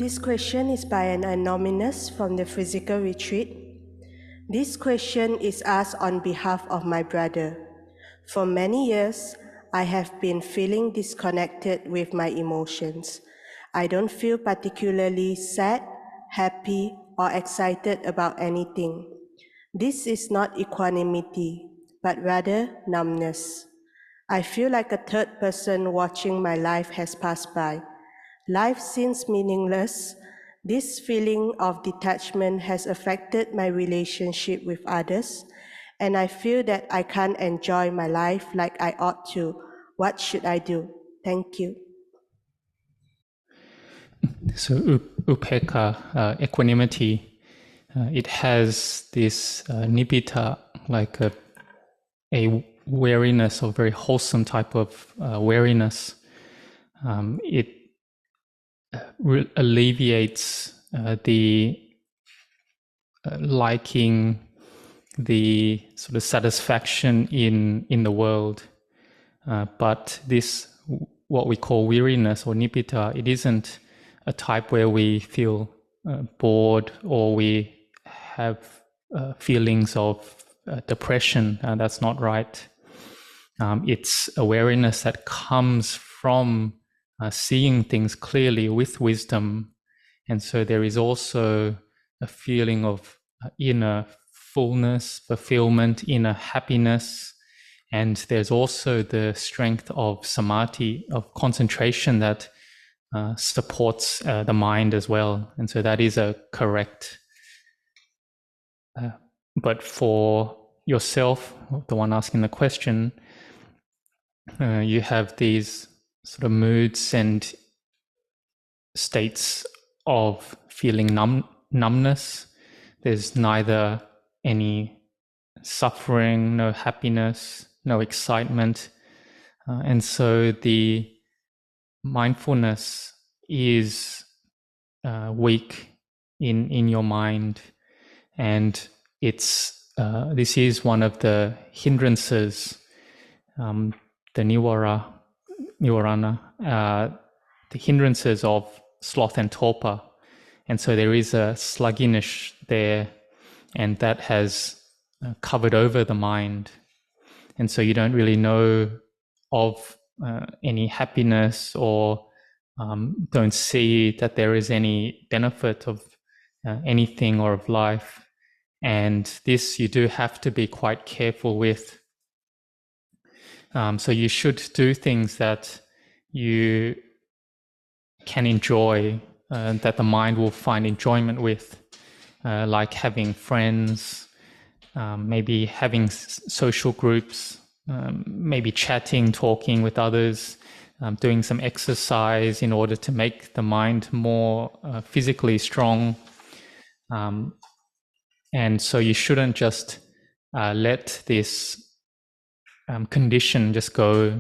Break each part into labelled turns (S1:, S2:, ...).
S1: This question is by an anonymous from the physical retreat. This question is asked on behalf of my brother. For many years, I have been feeling disconnected with my emotions. I don't feel particularly sad, happy, or excited about anything. This is not equanimity, but rather numbness. I feel like a third person watching my life has passed by. Life seems meaningless. This feeling of detachment has affected my relationship with others, and I feel that I can't enjoy my life like I ought to. What should I do? Thank you.
S2: So upekkha, equanimity, it has this nibbita, like a wariness, or very wholesome type of wariness. It alleviates the liking, the sort of satisfaction in the world. But this, what we call weariness or nibbita, it isn't a type where we feel bored or we have feelings of depression. That's not right. It's awareness that comes from seeing things clearly with wisdom. And so there is also a feeling of inner fullness, fulfillment, inner happiness. And there's also the strength of samadhi, of concentration, that supports the mind as well. And so that is a correct. But for yourself, the one asking the question, you have these sort of moods and states of feeling numbness. There's neither any suffering, no happiness, no excitement. And so the mindfulness is weak in your mind. And it's this is one of the hindrances, the niwarana, the hindrances of sloth and torpor. And so there is a sluggishness there, and that has covered over the mind. And so you don't really know of any happiness, or don't see that there is any benefit of anything or of life. And this you do have to be quite careful with. So you should do things that you can enjoy, that the mind will find enjoyment with, like having friends, maybe having social groups, maybe chatting, talking with others, doing some exercise in order to make the mind more physically strong. And so you shouldn't just let this condition just go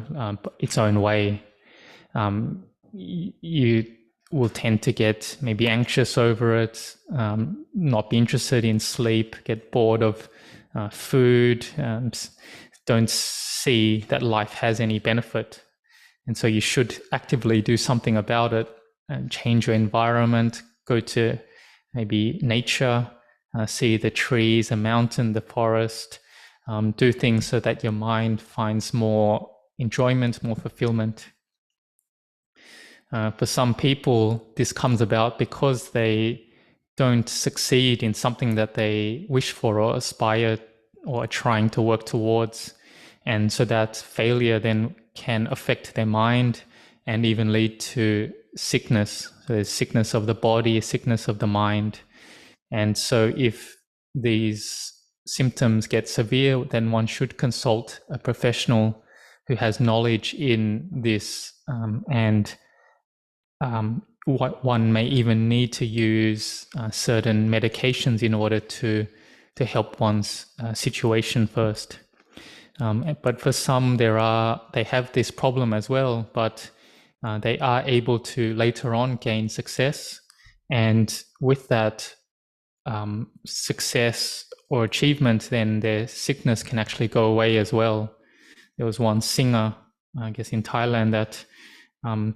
S2: its own way. You will tend to get maybe anxious over it, not be interested in sleep, get bored of food, don't see that life has any benefit. And so you should actively do something about it and change your environment, go to maybe nature, see the trees, the mountain, the forest, do things so that your mind finds more enjoyment, more fulfillment. For some people, this comes about because they don't succeed in something that they wish for or aspire or are trying to work towards. And so that failure then can affect their mind and even lead to sickness. So there's sickness of the body, sickness of the mind. And so if these symptoms get severe, then one should consult a professional who has knowledge in this, and one may even need to use certain medications in order to help one's situation first. But for some, they have this problem as well, but they are able to later on gain success, and with that success or achievement, then their sickness can actually go away as well. There was one singer, I guess in Thailand, that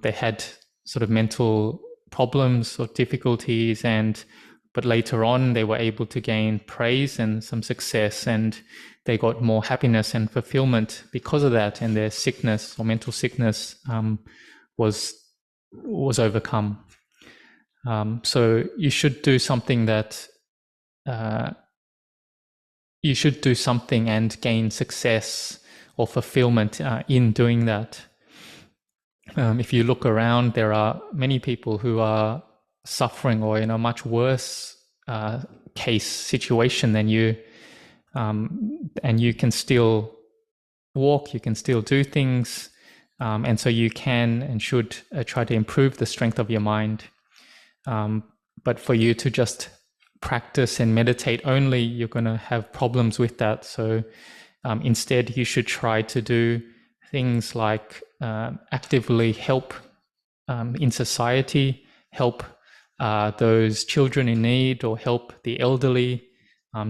S2: they had sort of mental problems or difficulties, but later on they were able to gain praise and some success, and they got more happiness and fulfillment because of that, and their sickness or mental sickness was overcome. So you should do something that you should do something and gain success or fulfillment in doing that. If you look around, there are many people who are suffering or in a much worse case situation than you, and you can still walk, you can still do things, and so you can and should try to improve the strength of your mind. But for you to just practice and meditate only, you're going to have problems with that. So instead, you should try to do things like actively help in society, help those children in need, or help the elderly,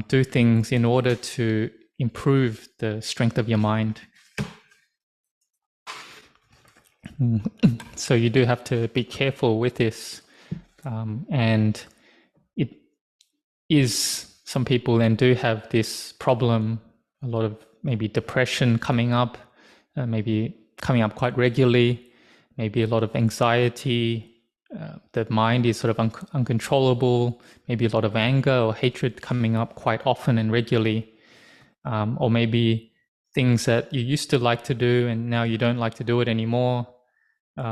S2: do things in order to improve the strength of your mind. So you do have to be careful with this. And it is, some people then do have this problem, a lot of maybe depression coming up, maybe coming up quite regularly, maybe a lot of anxiety, the mind is sort of uncontrollable, maybe a lot of anger or hatred coming up quite often and regularly, or maybe things that you used to like to do and now you don't like to do it anymore.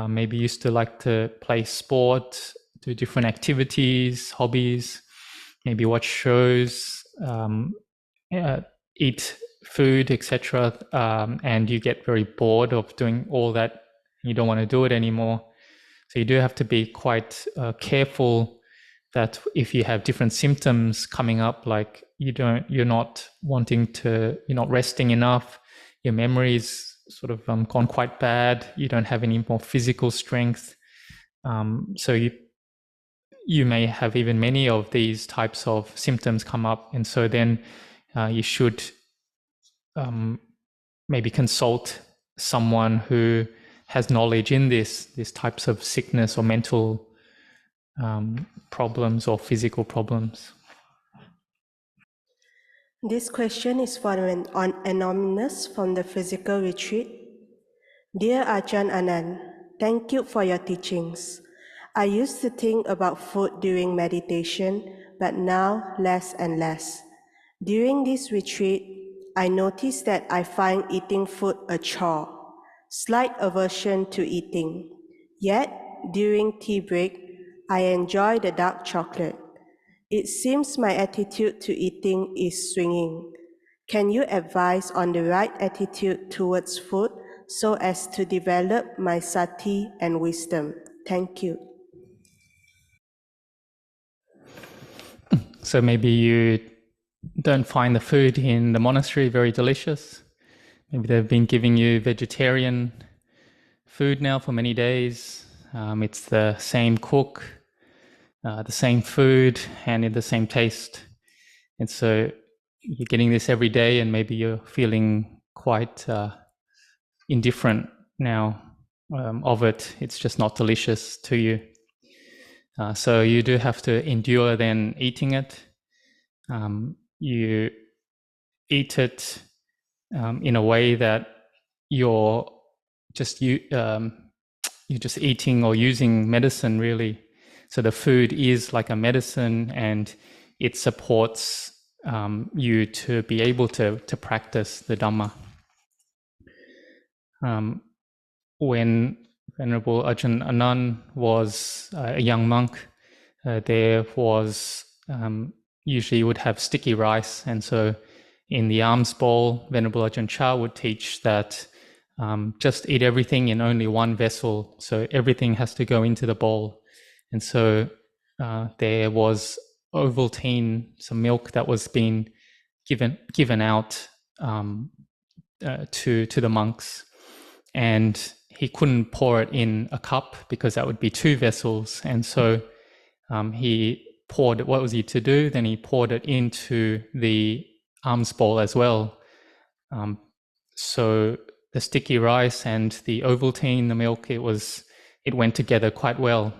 S2: Maybe you used to like to play sport, do different activities, hobbies, maybe watch shows, eat food, etc. And you get very bored of doing all that. You don't want to do it anymore. So you do have to be quite careful that if you have different symptoms coming up, like you're not resting enough, your memory's sort of gone quite bad, you don't have any more physical strength. So you may have even many of these types of symptoms come up, and so then you should maybe consult someone who has knowledge in these types of sickness or mental problems or physical problems.
S1: This question is from on Anonymous from the physical retreat. Dear Ajahn Anan, thank you for your teachings. I used to think about food during meditation, but now less and less. During this retreat, I noticed that I find eating food a chore, slight aversion to eating. Yet, during tea break, I enjoy the dark chocolate. It seems my attitude to eating is swinging. Can you advise on the right attitude towards food so as to develop my sati and wisdom? Thank you.
S2: So maybe you don't find the food in the monastery very delicious. Maybe they've been giving you vegetarian food now for many days. It's the same cook, the same food, and in the same taste. And so you're getting this every day, and maybe you're feeling quite indifferent now of it. It's just not delicious to you. So you do have to endure then eating it. You eat it in a way that you're just eating or using medicine, really. So the food is like a medicine, and it supports you to be able to practice the Dhamma. When Venerable Ajahn Anan was a young monk, there was usually would have sticky rice, and so in the alms bowl, Venerable Ajahn Chah would teach that just eat everything in only one vessel, so everything has to go into the bowl. And so there was Ovaltine, some milk that was being given out to the monks, and he couldn't pour it in a cup because that would be two vessels. And so he poured, what was he to do? Then he poured it into the alms bowl as well. So the sticky rice and the Ovaltine, the milk, it went together quite well.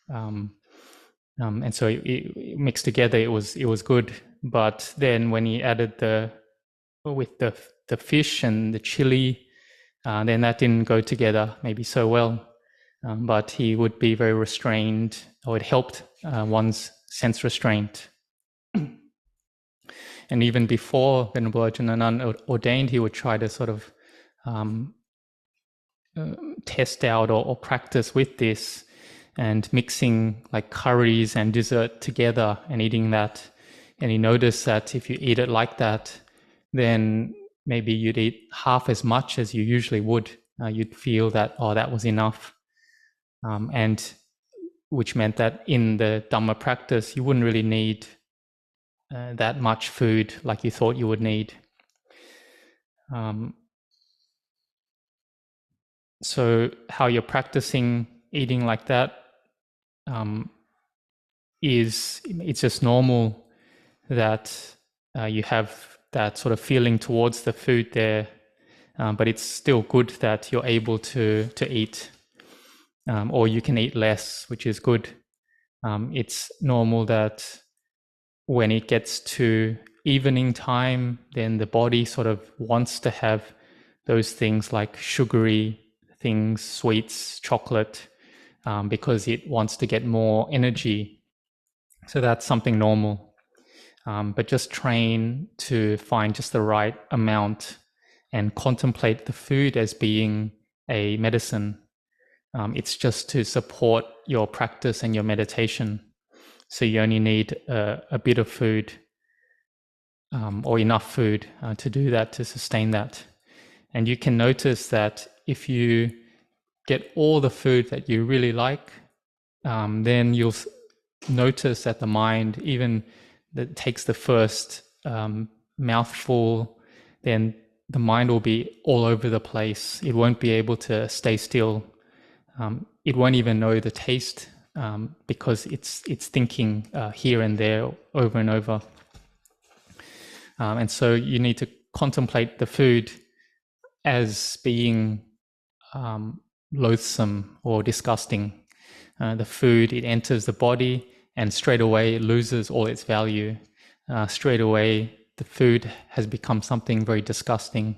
S2: And so it mixed together, it was good. But then when he added the fish and the chili, then that didn't go together maybe so well. But he would be very restrained, or it helped one's sense restraint. And even before Venerable Ajahn Anan ordained, he would try to sort of test out or practice with this, and mixing like curries and dessert together and eating that. And he noticed that if you eat it like that, then maybe you'd eat half as much as you usually would. You'd feel that, oh, that was enough. And which meant that in the Dhamma practice, you wouldn't really need that much food like you thought you would need. So how you're practicing eating like that it's just normal that you have that sort of feeling towards the food there, but it's still good that you're able to eat, or you can eat less, which is good. It's normal that when it gets to evening time, then the body sort of wants to have those things like sugary things, sweets, chocolate, because it wants to get more energy. So that's something normal. But just train to find just the right amount and contemplate the food as being a medicine. It's just to support your practice and your meditation. So you only need a bit of food, or enough food to do that, to sustain that. And you can notice that if you get all the food that you really like, then you'll notice that the mind, even that takes the first mouthful, then the mind will be all over the place. It won't be able to stay still. It won't even know the taste, because it's thinking here and there over and over. And so you need to contemplate the food as being loathsome or disgusting. The food, it enters the body and straight away it loses all its value. Straight away the food has become something very disgusting.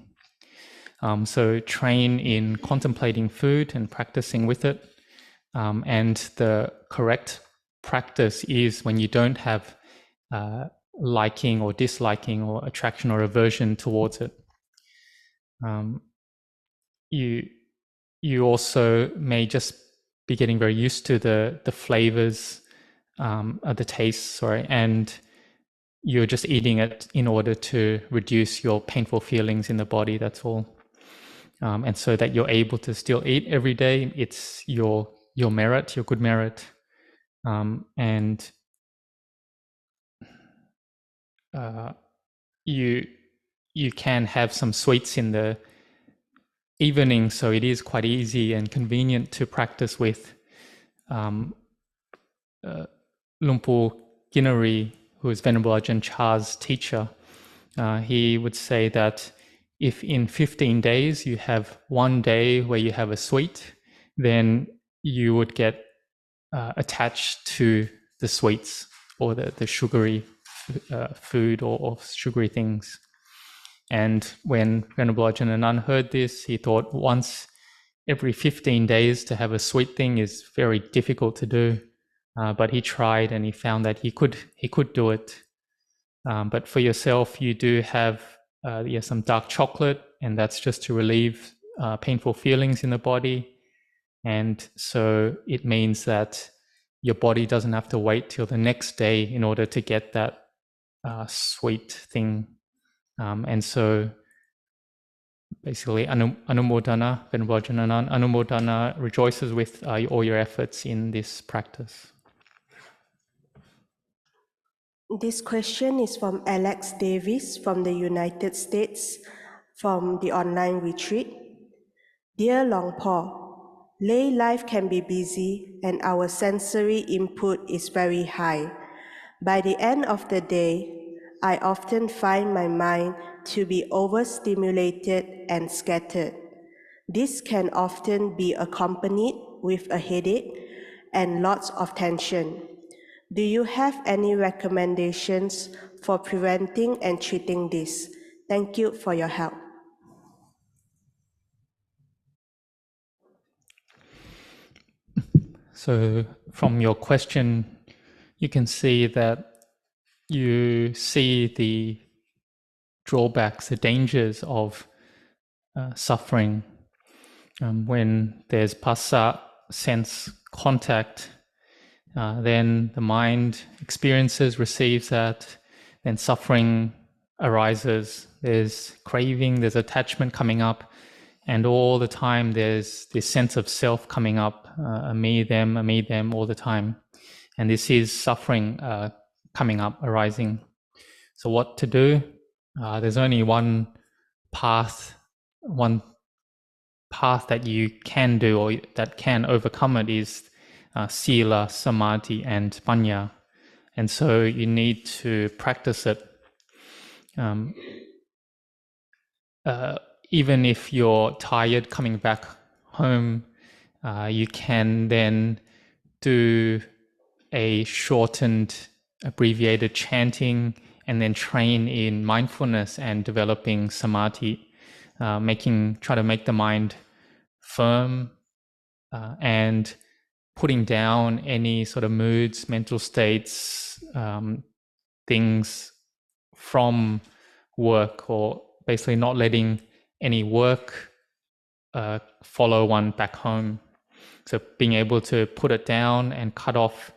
S2: So train in contemplating food and practicing with it. And the correct practice is when you don't have liking or disliking or attraction or aversion towards it. You also may just be getting very used to the flavors, the taste, and you're just eating it in order to reduce your painful feelings in the body, that's all. And so that you're able to still eat every day, it's your merit, your good merit. And you can have some sweets in the evening, so it is quite easy and convenient to practice with. Lumpur Ginari, who is Venerable Ajahn Chah's teacher, he would say that if in 15 days you have one day where you have a sweet, then you would get attached to the sweets or the sugary food or sugary things. And when Venerable Ajahn Anan heard this, he thought once every 15 days to have a sweet thing is very difficult to do. But he tried and he found that he could do it. But for yourself, you do have some dark chocolate, and that's just to relieve painful feelings in the body. And so it means that your body doesn't have to wait till the next day in order to get that sweet thing. And so basically Anumodana, Venerable Ajahn Anan, Anumodana rejoices with all your efforts in this practice.
S1: This question is from Alex Davis from the United States, from the online retreat. Dear Longpo, lay life can be busy and our sensory input is very high. By the end of the day, I often find my mind to be overstimulated and scattered. This can often be accompanied with a headache and lots of tension. Do you have any recommendations for preventing and treating this? Thank you for your help.
S2: So from your question, you can see that you see the drawbacks, the dangers of suffering. When there's phassa, sense contact, then the mind experiences, receives that, then suffering arises. There's craving, there's attachment coming up, and all the time there's this sense of self coming up, a me, them all the time. And this is suffering coming up, arising. So what to do? There's only one path that you can do or that can overcome it is sila, samadhi, and panya. And so you need to practice it. Even if you're tired coming back home, you can then do a shortened, abbreviated chanting and then train in mindfulness and developing samadhi, try to make the mind firm and putting down any sort of moods, mental states, things from work, or basically not letting any work follow one back home. So being able to put it down and cut off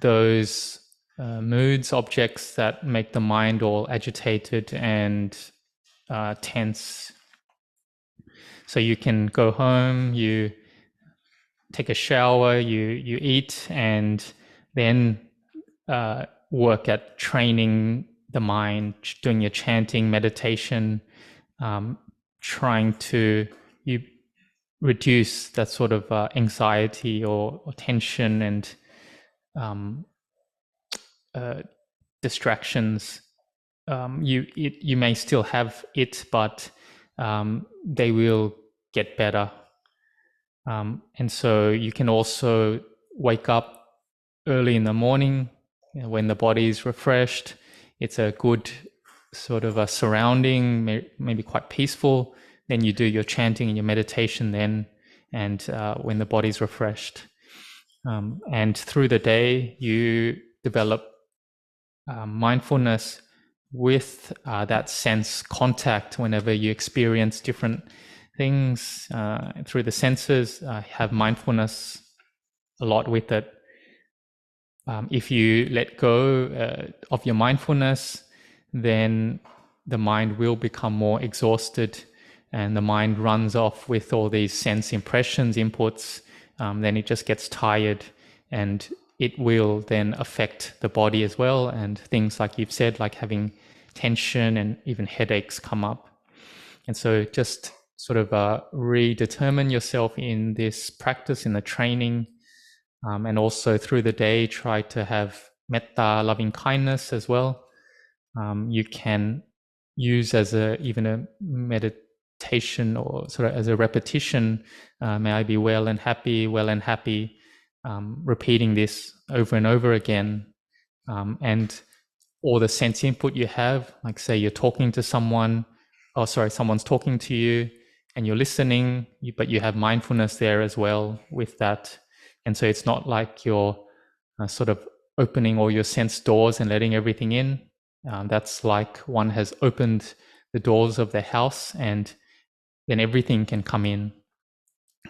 S2: those moods, objects that make the mind all agitated and tense. So you can go home, you take a shower, you eat, and then work at training the mind, doing your chanting, meditation, trying to reduce that sort of anxiety or tension and distractions. You may still have it, but they will get better. And so you can also wake up early in the morning when the body is refreshed. It's a good sort of a surrounding, maybe quite peaceful. Then you do your chanting and your meditation then, and when the body's refreshed. And through the day, you develop mindfulness with that sense contact whenever you experience different things through the senses. Have mindfulness a lot with it. If you let go of your mindfulness, then the mind will become more exhausted and the mind runs off with all these sense impressions, inputs. Then it just gets tired and it will then affect the body as well. And things like you've said, like having tension and even headaches come up. And so just sort of redetermine yourself in this practice, in the training, and also through the day, try to have metta, loving kindness as well. You can use as even a meditation or sort of as a repetition, may I be well and happy, repeating this over and over again. And all the sense input you have, like say you're talking to someone, someone's talking to you and you're listening, but you have mindfulness there as well with that. And so it's not like you're sort of opening all your sense doors and letting everything in. That's like one has opened the doors of the house and then everything can come in.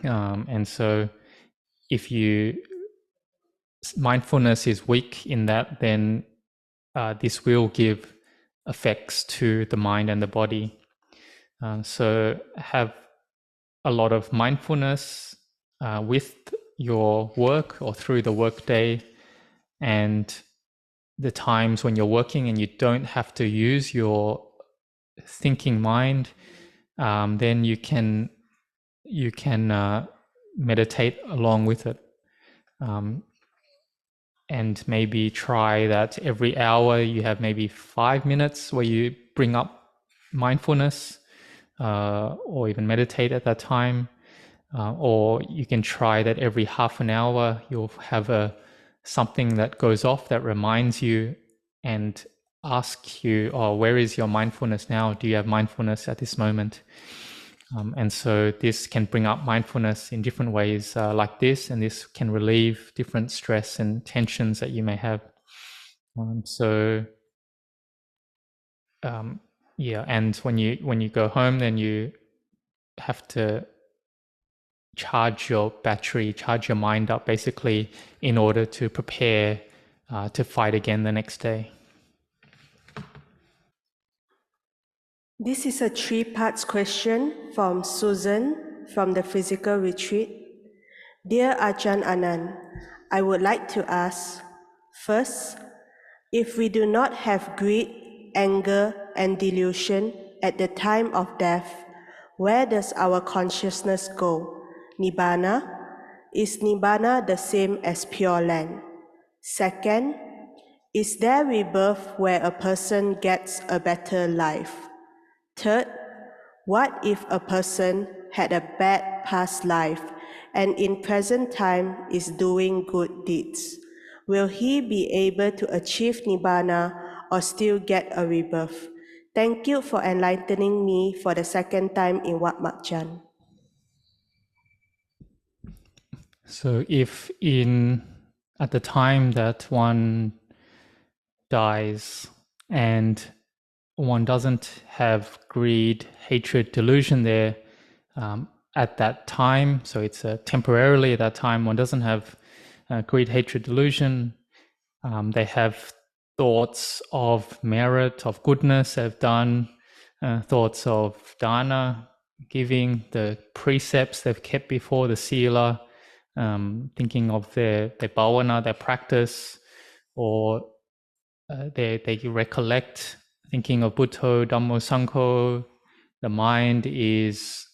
S2: And so if mindfulness is weak in that, then this will give effects to the mind and the body. So have a lot of mindfulness with your work or through the workday, and the times when you're working and you don't have to use your thinking mind, then you can meditate along with it. And maybe try that every hour you have maybe 5 minutes where you bring up mindfulness or even meditate at that time. or you can try that every half an hour you'll have something that goes off that reminds you and asks you, oh, where is your mindfulness now? Do you have mindfulness at this moment? And so this can bring up mindfulness in different ways like this, and this can relieve different stress and tensions that you may have. Yeah, and when you go home, then you have to charge your battery, charge your mind up, basically, in order to prepare to fight again the next day.
S1: This is a 3-part question from Susan from the physical retreat. Dear Ajahn Anan, I would like to ask, first, if we do not have greed, anger, and delusion at the time of death, where does our consciousness go? Nibbana? Is Nibbana the same as Pure Land? Second, is there rebirth where a person gets a better life? Third, what if a person had a bad past life and in present time is doing good deeds? Will he be able to achieve Nibbana or still get a rebirth? Thank you for enlightening me for the second time in Wat Makjan.
S2: So if at the time that one dies and one doesn't have greed, hatred, delusion there at that time, so it's temporarily at that time, one doesn't have greed, hatred, delusion. They have thoughts of merit, of goodness they've done, thoughts of dana, giving, the precepts they've kept before, the sila, thinking of their bhavana, their practice, or they recollect, thinking of Buddho, Dhammo, Sangho. The mind is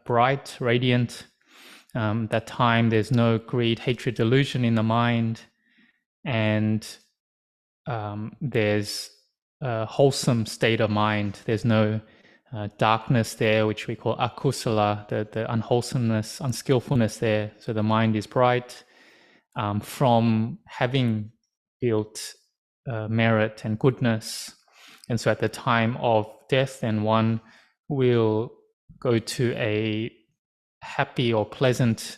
S2: bright, radiant. That time there's no greed, hatred, delusion in the mind, and there's a wholesome state of mind. There's no darkness there, which we call akusala, the unwholesomeness, unskillfulness there. So the mind is bright from having built merit and goodness. And so at the time of death, then one will go to a happy or pleasant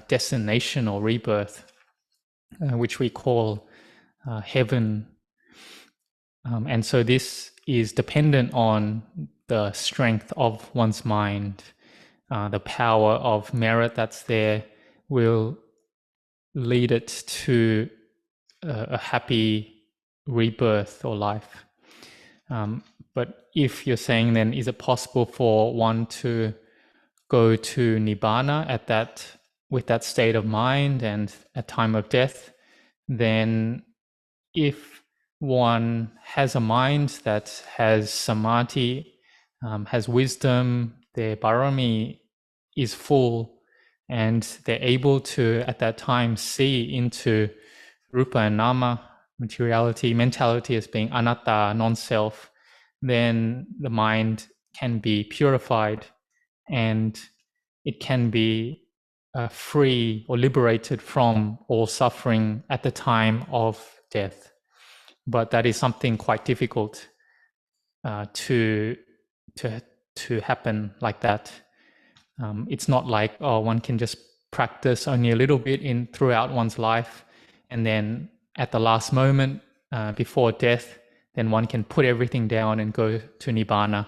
S2: destination or rebirth, which we call heaven. And so this is dependent on the strength of one's mind. The power of merit that's there will lead it to a happy rebirth or life. But if you're saying, then is it possible for one to go to Nibbana with that state of mind and at time of death? Then if one has a mind that has samadhi, has wisdom, their parami is full, and they're able to at that time see into rupa and nama, materiality, mentality as being anatta, non-self, then the mind can be purified and it can be free or liberated from all suffering at the time of death. But that is something quite difficult to happen like that. It's not like, oh, one can just practice only a little bit throughout one's life, and then at the last moment before death, then one can put everything down and go to Nibbana.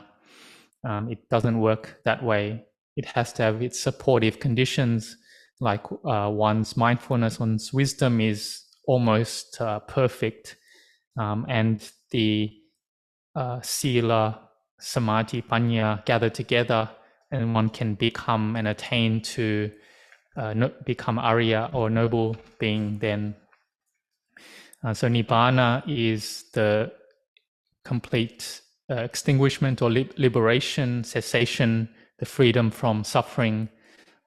S2: It doesn't work that way. It has to have its supportive conditions, like one's mindfulness, one's wisdom is almost perfect, and the sila, samadhi, panya gather together, and one can become and attain to become Arya or noble being then. So Nibbana is the complete extinguishment or liberation, cessation, the freedom from suffering,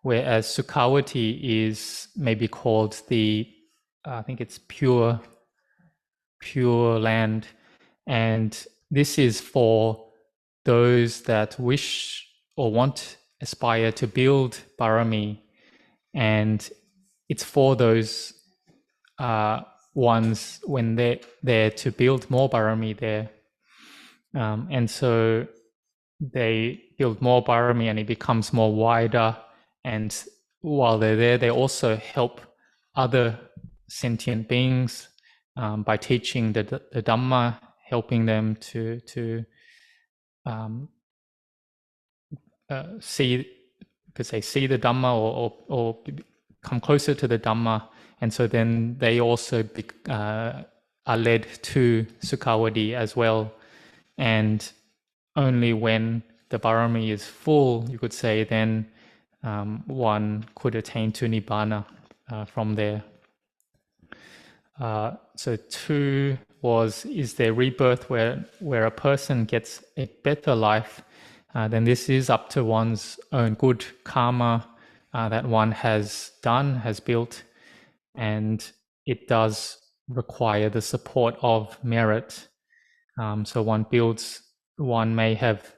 S2: whereas Sukhavati is maybe called I think it's pure land. And this is for those that wish or want aspire to build parami, and it's for those ones when they're there to build more parami there. And so they build more parami and it becomes more wider. And while they're there, they also help other sentient beings by teaching the Dhamma, helping them to see, because they see the Dhamma or come closer to the Dhamma. And so then they also are led to Sukhavati as well. And only when the parami is full, you could say, then one could attain to Nibbana from there. So 2 was, is there rebirth where a person gets a better life? Then this is up to one's own good karma that one has done, has built, and it does require the support of merit. So one may have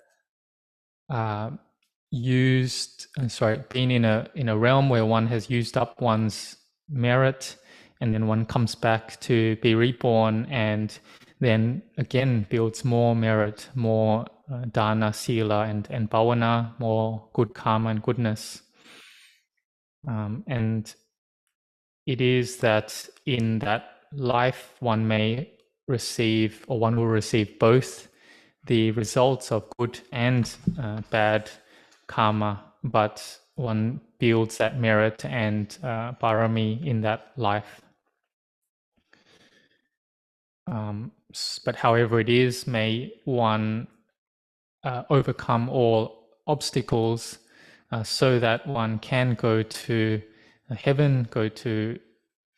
S2: been in a realm where one has used up one's merit, and then one comes back to be reborn and then again builds more merit, more dana, sila, and bhavana, more good karma and goodness. And it is that in that life one may receive, or one will receive both the results of good and bad karma, but one builds that merit and parami in that life. But however it is, may one overcome all obstacles so that one can go to heaven, go to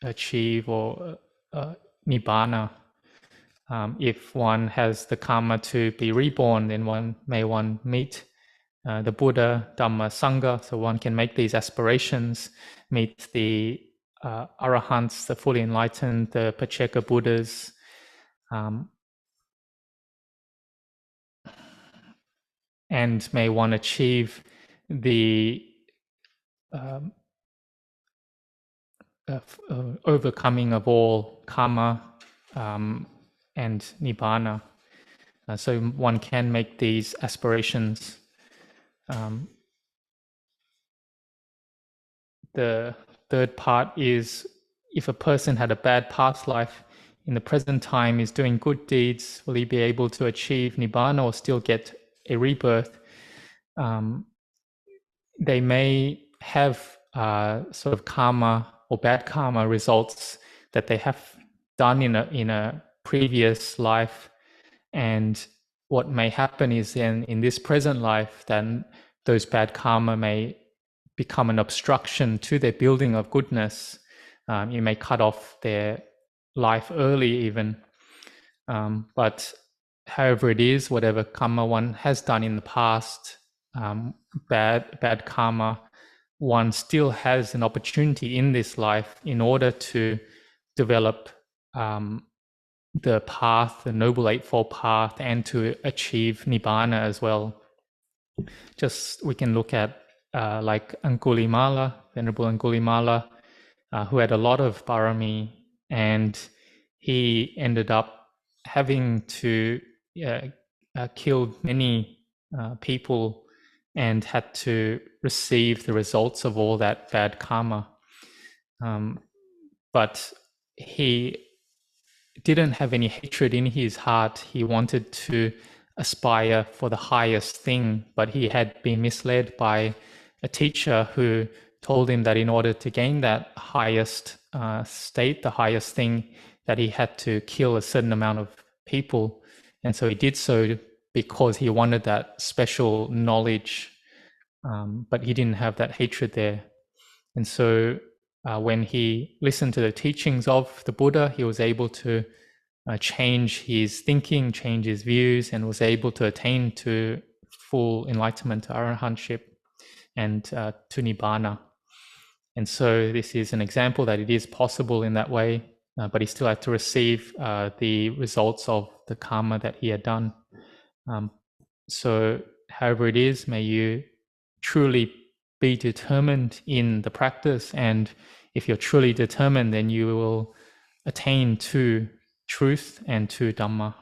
S2: achieve or Nibbana. If one has the karma to be reborn, then one meet the Buddha, Dhamma, Sangha, so one can make these aspirations, meet the Arahants, the fully enlightened, the Pacceka Buddhas, and may one achieve the overcoming of all karma and Nibbana. So one can make these aspirations. The third part is, if a person had a bad past life, in the present time is doing good deeds, will he be able to achieve Nibbana or still get a rebirth? They may have sort of karma or bad karma results that they have done in a previous life, and what may happen is then in this present life, then those bad karma may become an obstruction to their building of goodness. You may cut off their life early even. But however it is, whatever karma one has done in the past, bad karma, one still has an opportunity in this life in order to develop the path, the Noble Eightfold Path, and to achieve Nibbana as well. Just we can look at like Angulimala, Venerable Angulimala, who had a lot of parami, and he ended up having to kill many people and had to receive the results of all that bad karma. But he didn't have any hatred in his heart. He wanted to aspire for the highest thing, but he had been misled by a teacher who told him that in order to gain that highest state, the highest thing, that he had to kill a certain amount of people. And so he did so because he wanted that special knowledge, but he didn't have that hatred there. And so when he listened to the teachings of the Buddha, he was able to change his thinking, change his views, and was able to attain to full enlightenment, to arahantship, and to Nibbana. And so this is an example that it is possible in that way, but he still had to receive the results of the karma that he had done. So however it is, may you truly be determined in the practice. And if you're truly determined, then you will attain to truth and to Dhamma.